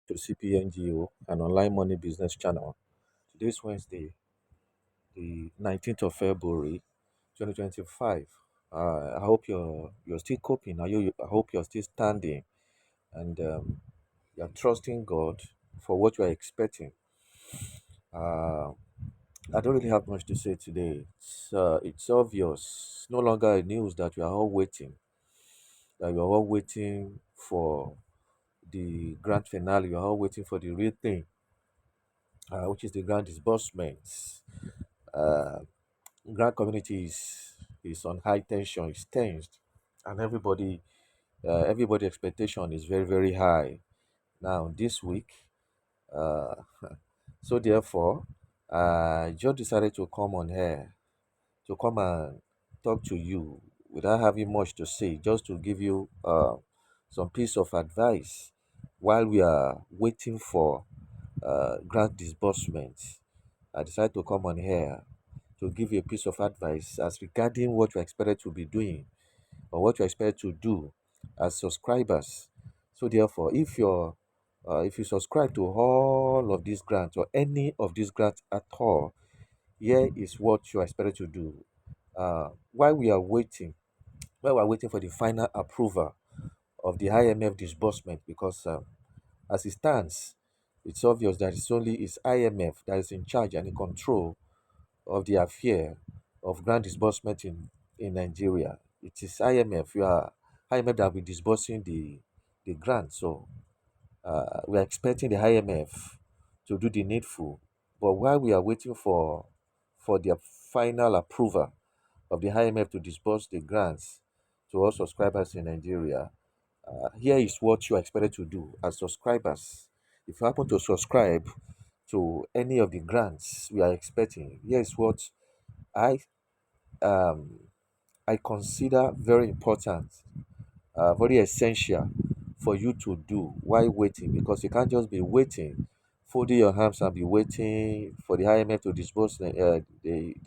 to CPNGO, an online money business channel. Today's Wednesday, the 19th of February, 2025. I hope you're still coping. I hope you're still standing and you're trusting God for what you are expecting. Uh, I don't really have much to say today. It's obvious, no longer a news that we are all waiting. That we are all waiting for the grand finale. We are all waiting for the real thing, which is the grand disbursements. Uh, Grand community is on high tension, it's tensed, and everybody expectation is very very high now this week. Uh, so therefore, I just decided to come on here to come and talk to you without having much to say, just to give you some piece of advice while we are waiting for grant disbursement. I decided to come on here to give you a piece of advice as regarding what you're expected to be doing or what you're expected to do as subscribers. So therefore, if you subscribe to all of these grants or any of these grants at all, here is what you're expected to do. While we are waiting, while we're waiting for the final approval of the IMF disbursement, because as it stands, it's obvious that it's IMF that is in charge and in control of the affair of grant disbursement in Nigeria. It is IMF. IMF that will be disbursing the grant. So we are expecting the IMF to do the needful. But while we are waiting for their final approval of the IMF to disburse the grants to all subscribers in Nigeria, here is what you are expected to do as subscribers. If you happen to subscribe to any of the grants we are expecting, here is what I um, I consider very important, very essential for you to do while waiting, because you can't just be waiting, folding your arms and be waiting for the IMF to disburse the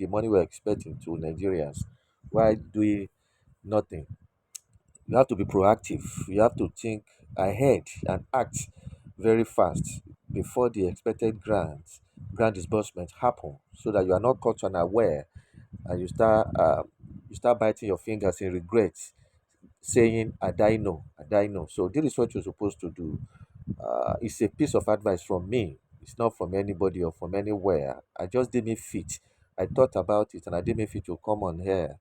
money we're expecting to Nigerians while doing nothing. You have to be proactive. You have to think ahead and act very fast before the expected grant disbursement happen, so that you are not caught unaware and you start biting your fingers in regret, saying I die no. So this is what you're supposed to do. It's a piece of advice from me. It's not from anybody or from anywhere. I just did me fit. I thought about it and I did me fit to come on here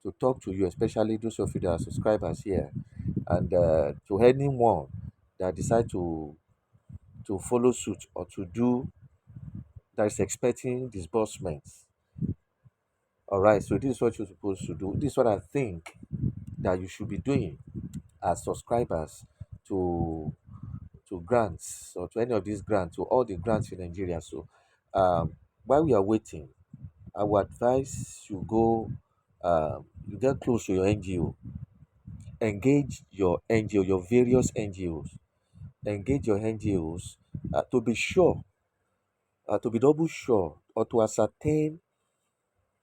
to talk to you, especially those of you that are subscribers here, and to anyone that decide to follow suit or to do that is expecting disbursements. All right, so this is what you're supposed to do. This is what I think that you should be doing as subscribers to grants or to any of these grants, to all the grants in Nigeria. So while we are waiting, I would advise you get close to your NGO, engage your NGO, your various NGOs, engage your NGOs to be sure, to be double sure, or to ascertain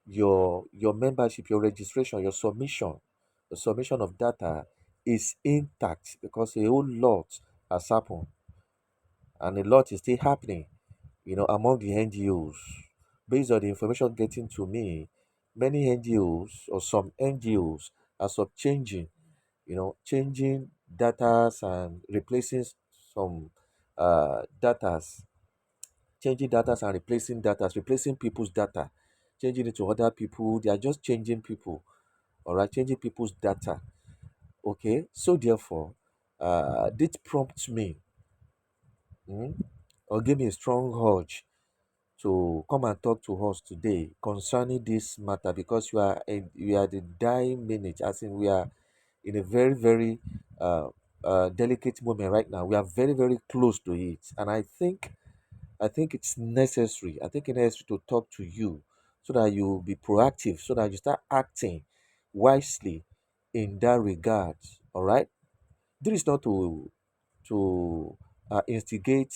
your membership, your registration, your submission, the submission of data is intact, because a whole lot has happened and a lot is still happening, among the NGOs. Based on the information getting to me, many NGOs or some NGOs are sub changing, changing datas and replacing some datas, changing datas and replacing datas, replacing people's data, changing it to other people. They are just changing people, all right, changing people's data. Okay, so therefore, this prompts me, mm, or give me a strong urge to come and talk to us today concerning this matter, because we are the dying minute, as in we are in a very very uh, delicate moment right now. We are very very close to it, and I think it's necessary. I think it's necessary to talk to you so that you be proactive, so that you start acting wisely in that regard. All right. This is not to instigate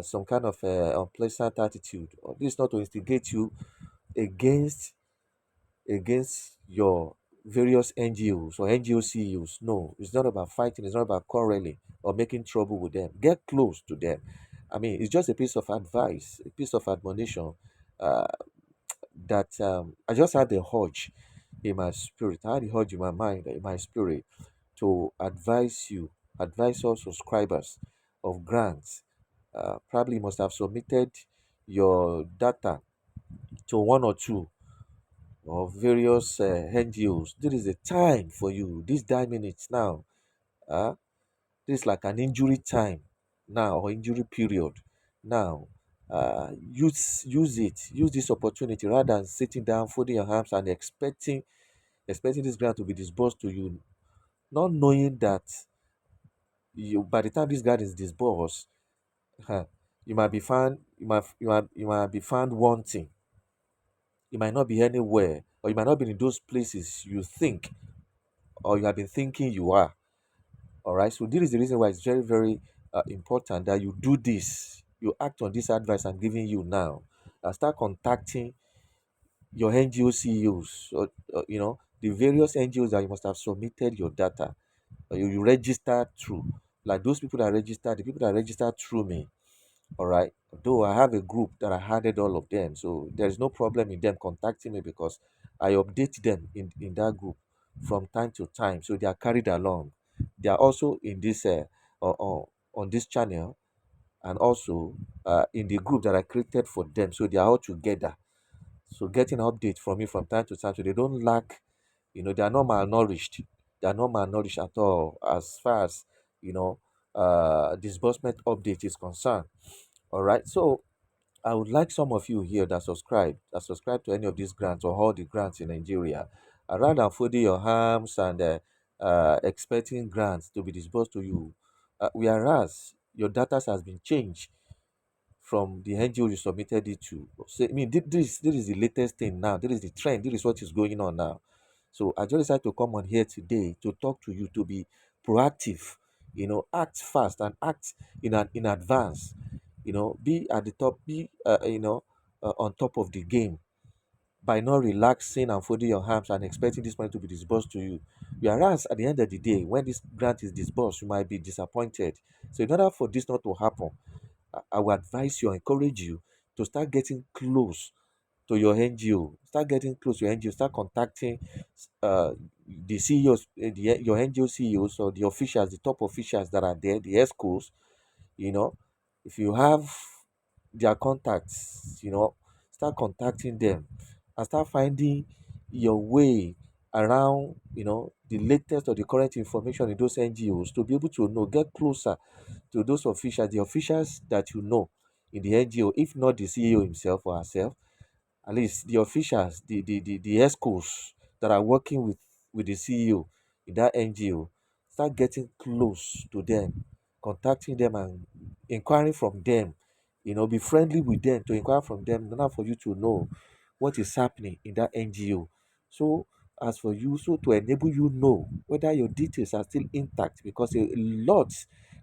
some kind of unpleasant attitude, or this is not to instigate you against against various NGOs or NGO CEOs. No, it's not about fighting, it's not about quarreling or making trouble with them. Get close to them. I mean, it's just a piece of advice, a piece of admonition uh, that I just had the urge in my spirit. I had the urge in my mind, in my spirit, to advise you, advise all subscribers of grants. Probably must have submitted your data to one or two of various NGOs. This is the time for you. These 9 minutes now. Uh, this is like an injury time now or injury period. Now, use it. Use this opportunity rather than sitting down, folding your arms and expecting this grant to be disbursed to you, not knowing that you by the time this grant is disbursed, huh, you might be found wanting. You might not be anywhere, or you might not be in those places you think or you have been thinking you are. All right. So this is the reason why it's very, very important that you do this. You act on this advice I'm giving you now. Start contacting your NGO CEOs, or the various NGOs that you must have submitted your data. You register through, like those people that register, the people that register through me. All right. Though I have a group that I added all of them, so there's no problem in them contacting me because I update them in that group from time to time, so they are carried along. They are also in this on this channel, and also in the group that I created for them, so they are all together. So getting updates from me from time to time, so they don't lack. They are not malnourished. They are not malnourished at all as far as disbursement update is concerned. All right. So I would like some of you here that subscribe to any of these grants or all the grants in Nigeria, rather than folding your arms and expecting grants to be disbursed to you, whereas your data has been changed from the NGO you submitted it to. So, I mean, this is the latest thing now. This is the trend. This is what is going on now. So I just decided to come on here today to talk to you, to be proactive, act fast and act in advance, be at the top, be on top of the game by not relaxing and folding your arms and expecting this money to be disbursed to you. Whereas at the end of the day, when this grant is disbursed, you might be disappointed. So in order for this not to happen, I will advise you, encourage you to start getting close to your NGO. Start getting close to your NGO. Start contacting the CEOs, your NGO CEOs or the officials, the top officials that are there, the ESCOs. You know, if you have their contacts, start contacting them and start finding your way around, the latest or the current information in those NGOs to be able to know, get closer to those officials, the officials that you know in the NGO, if not the CEO himself or herself, at least the officials, the ESCOs that are working with the CEO in that NGO, start getting close to them, contacting them and inquiring from them. Be friendly with them to inquire from them in order for you to know what is happening in that NGO. So as for you, so to enable you know whether your details are still intact, because a lot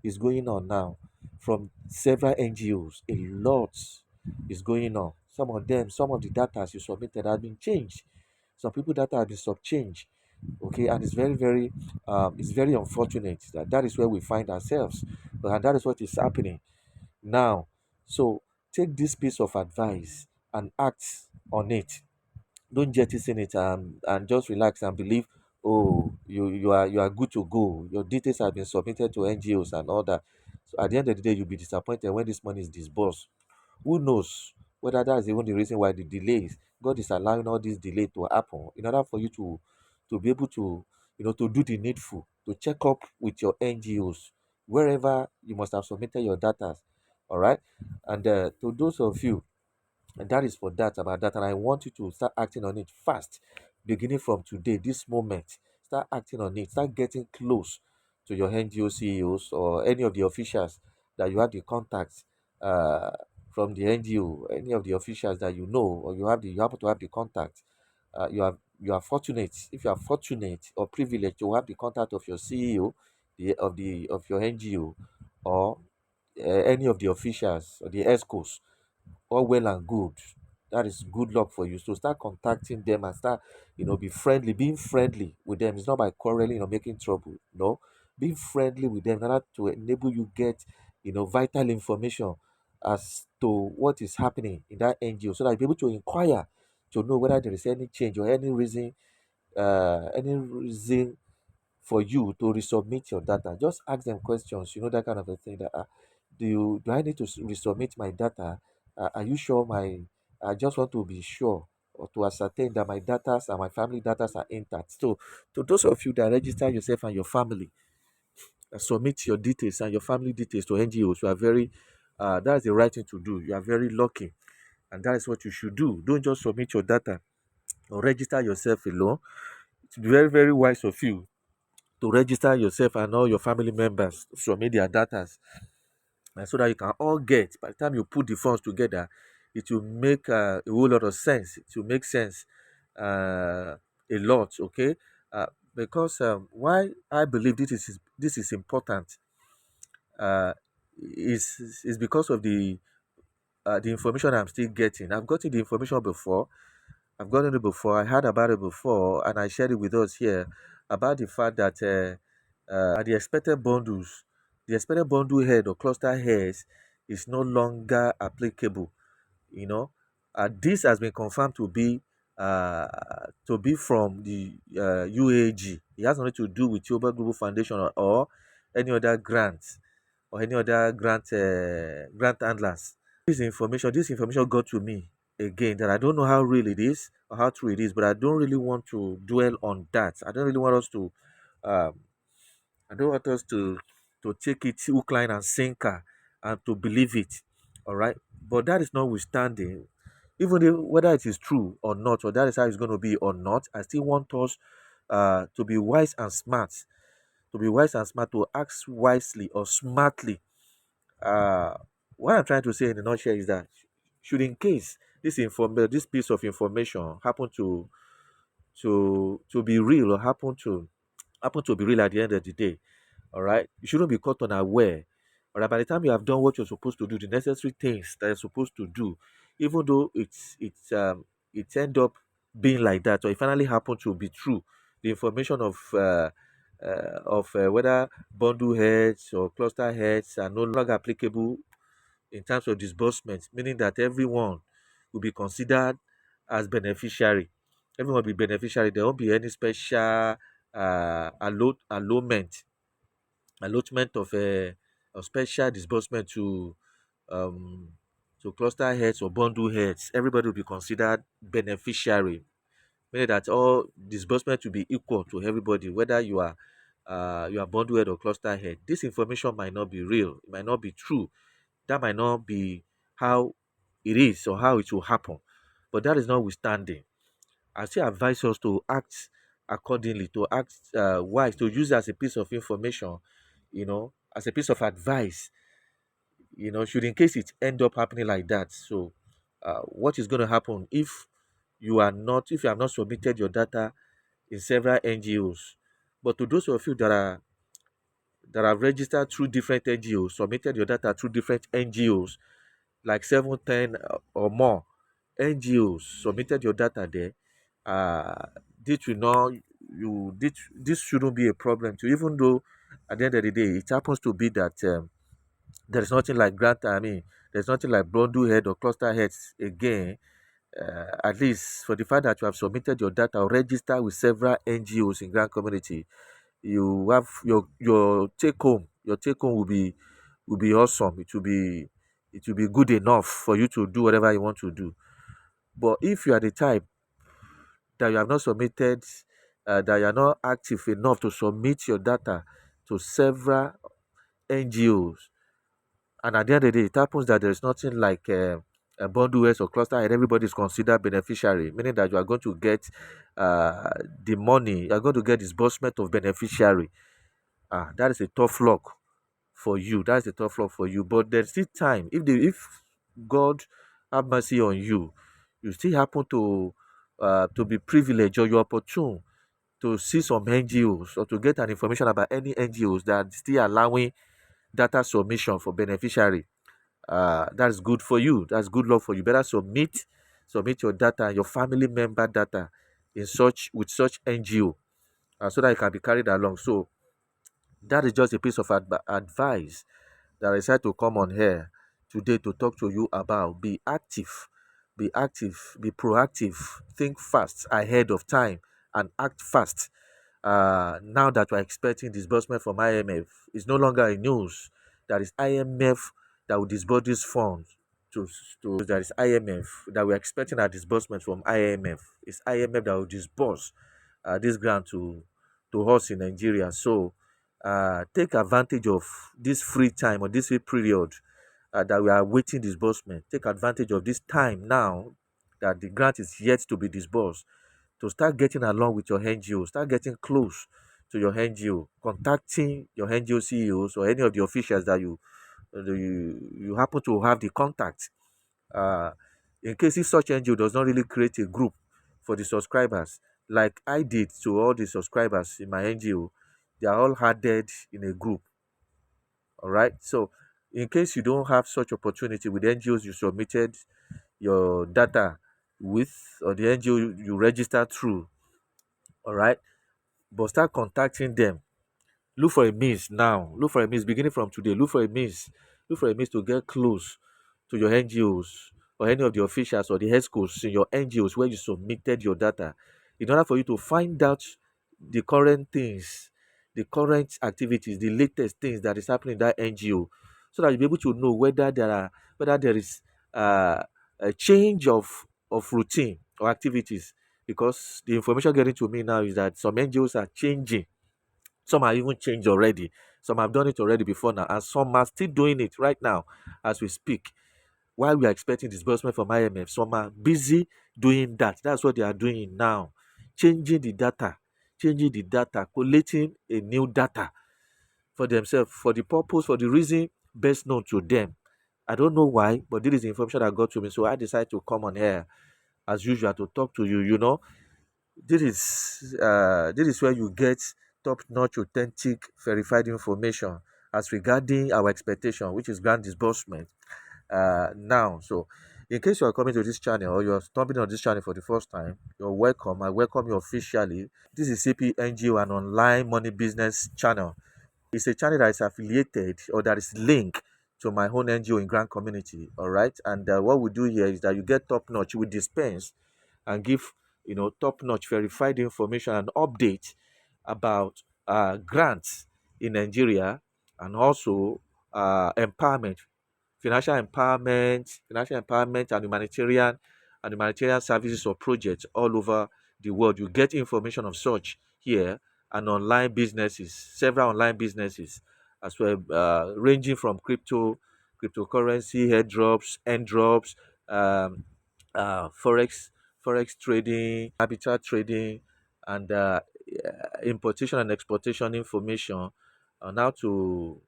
is going on now from several NGOs. A lot is going on. Some of the data you submitted has been changed. Some people data have been sub-changed. Okay, and it's very unfortunate that is where we find ourselves, and that is what is happening now. So take this piece of advice and act on it. Don't jettison it and just relax and believe, oh, you are good to go. Your details have been submitted to NGOs and all that. So at the end of the day, you'll be disappointed when this money is disbursed. Who knows whether that is even the reason why the delays, God is allowing all this delay to happen in order for you to be able to, to do the needful, to check up with your NGOs wherever you must have submitted your data. All right. And to those of you, and that is for that, about that, and I want you to start acting on it fast, beginning from today, this moment. Start acting on it. Start getting close to your NGO CEOs or any of the officials that you have the contacts uh, from the NGO, any of the officials that you know, or you happen to have the contact. You are fortunate, if you are fortunate or privileged to have the contact of your CEO, of your NGO, or any of the officials or the ESCOs. All well and good. that is good luck for you. So start contacting them and start, be friendly, being friendly with them. It's not by quarreling or making trouble. No, being friendly with them in order to enable you get, vital information as to what is happening in that NGO, so that you'll be able to inquire to know whether there is any change or any reason for you to resubmit your data. Just ask them questions, that kind of a thing. That do I need to resubmit my data? Are you sure my I just want to be sure or to ascertain that my data and my family data are intact. So to those of you that register yourself and your family, submit your details and your family details to NGOs, you are very that's the right thing to do. You are very lucky, and that is what you should do. Don't just submit your data or register yourself alone. It's very, very wise of you to register yourself and all your family members submit their data, and so that you can all get, by the time you put the funds together, it will make a whole lot of sense. It will make sense a lot, okay? Because why I believe this is important uh, is because of the information I'm still getting. I've gotten the information before. I've gotten it before. I heard about it before, and I shared it with us here about the fact that the expected bundle head or cluster heads is no longer applicable. You know, this has been confirmed to be from the UAG. It has nothing to do with Yoba Global Foundation or any other grants or any other grant handlers. This information got to me again, that I don't know how real it is or how true it is, but I don't really want to dwell on that. I don't really want us to um, I don't want us to take it hook, line, and sinker and to believe it. All right. But that is notwithstanding, even if, whether it is true or not, or that is how it's going to be or not, I still want us to be wise and smart, to act wisely or smartly. Uh, what I'm trying to say in a nutshell is that, should in case this piece of information happen to be real, or happen to be real at the end of the day, all right, you shouldn't be caught unaware. All right, by the time you have done what you're supposed to do, the necessary things that you're supposed to do, even though it end up being like that, or it finally happened to be true, the information of whether bundle heads or cluster heads are no longer applicable in terms of disbursement, meaning that everyone will be considered as beneficiary. Everyone will be beneficiary. There won't be any special allotment of a special disbursement um, to cluster heads or bundle heads. Everybody will be considered beneficiary, meaning that all disbursement will be equal to everybody, whether you are bundle head or cluster head. This information might not be real, it might not be true, that might not be how it is or how it will happen. But that is notwithstanding, I still advise us to act accordingly, to act wise, to use it as a piece of information, as a piece of advice, should in case it end up happening like that. So, what is going to happen if you have not submitted your data in several NGOs? But to those of you that are registered through different NGOs, submitted your data through different NGOs, like 710 or more NGOs, submitted your data there, uh, this will not this shouldn't be a problem to you, even though at the end of the day it happens to be that there is nothing like there's nothing like bundle head or cluster heads again. At least for the fact that you have submitted your data or registered with several NGOs in Grand Community, you have your take home will be awesome. It will be good enough for you to do whatever you want to do. But if you are the type that you have not submitted, that you are not active enough to submit your data to several NGOs, and at the end of the day, it happens that there is nothing like a bundle S or cluster, and everybody is considered beneficiary, meaning that you are going to get the money, you are going to get disbursement of beneficiary. That is a tough luck for you. That's a tough luck for you. But there's still time. If God have mercy on you, you still happen to be privileged, or you're opportune to see some NGOs or to get an information about any NGOs that are still allowing data submission for beneficiary. That's good for you. That's good luck for you. Better submit your data, your family member data in such with such NGO, so that it can be carried along. So that is just a piece of advice that I decided to come on here today to talk to you about. Be active, be proactive, think fast ahead of time, and act fast. Now that we're expecting disbursement from IMF, it's no longer a news that is IMF that will disburse these funds to, that is IMF that we're expecting a disbursement from IMF. It's IMF that will disburse this grant to us in Nigeria. So take advantage of this free time or this free period that we are waiting disbursement. Take advantage of this time now that the grant is yet to be disbursed, to start getting along with your NGO, start getting close to your NGO, contacting your NGO CEOs or any of the officials that you happen to have the contact. Uh, in case if such NGO does not really create a group for the subscribers, like I did to all the subscribers in my NGO, they are all added in a group. All right. So, in case you don't have such opportunity with NGOs you submitted your data with, or the NGO you registered through, all right, but start contacting them. Look for a means now. Look for a means beginning from today. Look for a means. Look for a means to get close to your NGOs or any of the officials or the headscos in your NGOs where you submitted your data, in order for you to find out the current things, the current activities, the latest things that is happening in that NGO, so that you'll be able to know whether there is a change of routine or activities. Because the information getting to me now is that some NGOs are changing. Some are even changed already. Some have done it already before now, and some are still doing it right now as we speak. While we are expecting disbursement from IMF, some are busy doing that. That's what they are doing now. Changing the data, collating a new data for themselves, for the purpose, for the reason best known to them. I don't know why, but this is the information that got to me. So I decided to come on here as usual to talk to you. This is where you get top-notch, authentic, verified information as regarding our expectation, which is grant disbursement. Now, so in case you are coming to this channel or you are stumbling on this channel for the first time, you're welcome. I welcome you officially. This is CP NGO, an online money business channel. It's a channel that is affiliated or that is linked to my own NGO in Grant Community. All right, and what we do here is that you get top-notch. We dispense and give top-notch verified information and update about grants in Nigeria, and also empowerment, financial empowerment and humanitarian services or projects all over the world. You get information of such here, and online businesses, several online businesses as well, ranging from cryptocurrency, airdrops, um, forex trading, habitat trading, and importation and exportation information on how to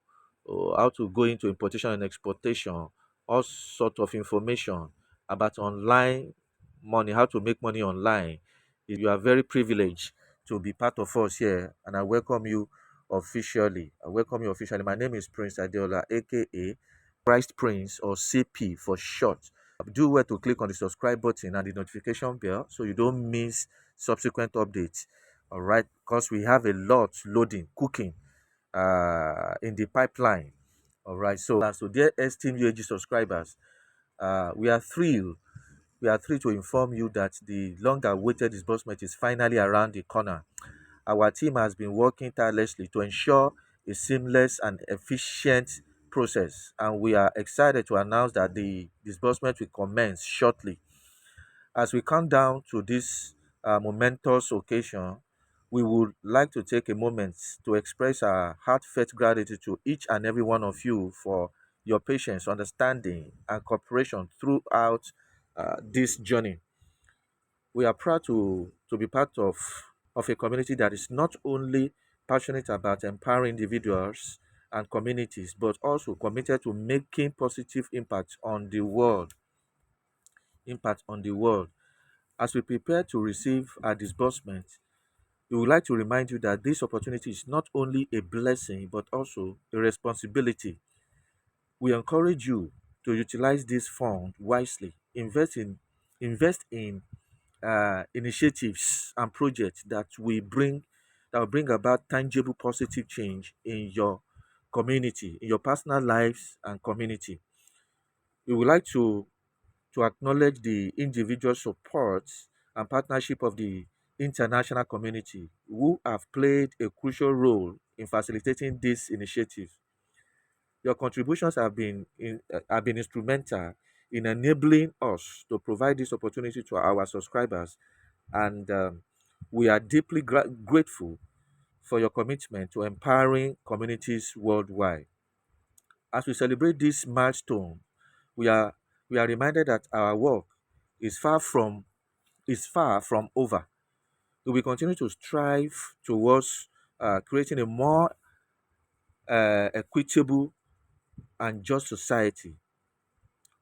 go into importation and exportation, all sort of information about online money, how to make money online. You are very privileged to be part of us here, and I welcome you officially. My name is Prince Adeola, aka Christ Prince, or CP for short. Do well to click on the subscribe button and the notification bell so you don't miss subsequent updates. All right, because we have a lot loading, cooking in the pipeline. All right, so dear esteemed UAG subscribers, we are thrilled. We are thrilled to inform you that the long-awaited disbursement is finally around the corner. Our team has been working tirelessly to ensure a seamless and efficient process, and we are excited to announce that the disbursement will commence shortly. As we count down to this momentous occasion, we would like to take a moment to express our heartfelt gratitude to each and every one of you for your patience, understanding, and cooperation throughout this journey. We are proud to be part of a community that is not only passionate about empowering individuals and communities, but also committed to making positive impact on the world. As we prepare to receive our disbursement, we would like to remind you that this opportunity is not only a blessing but also a responsibility. We encourage you to utilize this fund wisely, invest in invest in initiatives and projects that will bring about tangible positive change in your community, in your personal lives and community. We would like to acknowledge the individual support and partnership of the international community who have played a crucial role in facilitating this initiative. Your contributions have been instrumental in enabling us to provide this opportunity to our subscribers, and we are deeply grateful for your commitment to empowering communities worldwide. As we celebrate this milestone, we are we are reminded that our work is far from over. We will continue to strive towards creating a more equitable and just society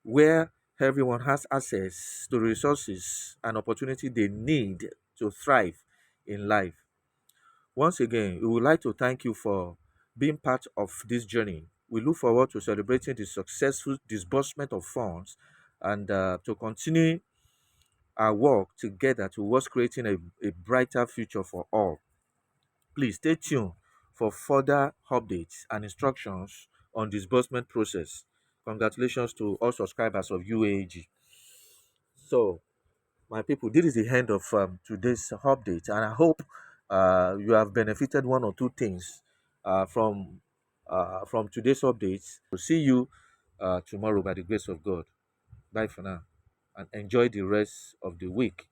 where everyone has access to resources and opportunity they need to thrive in life. Once again, we would like to thank you for being part of this journey. We look forward to celebrating the successful disbursement of funds and to continue our work together towards creating a brighter future for all. Please stay tuned for further updates and instructions on disbursement process. Congratulations to all subscribers of UAG. So, my people, this is the end of today's update, and I hope you have benefited one or two things from today's updates. We'll see you tomorrow by the grace of God. Bye for now, and enjoy the rest of the week.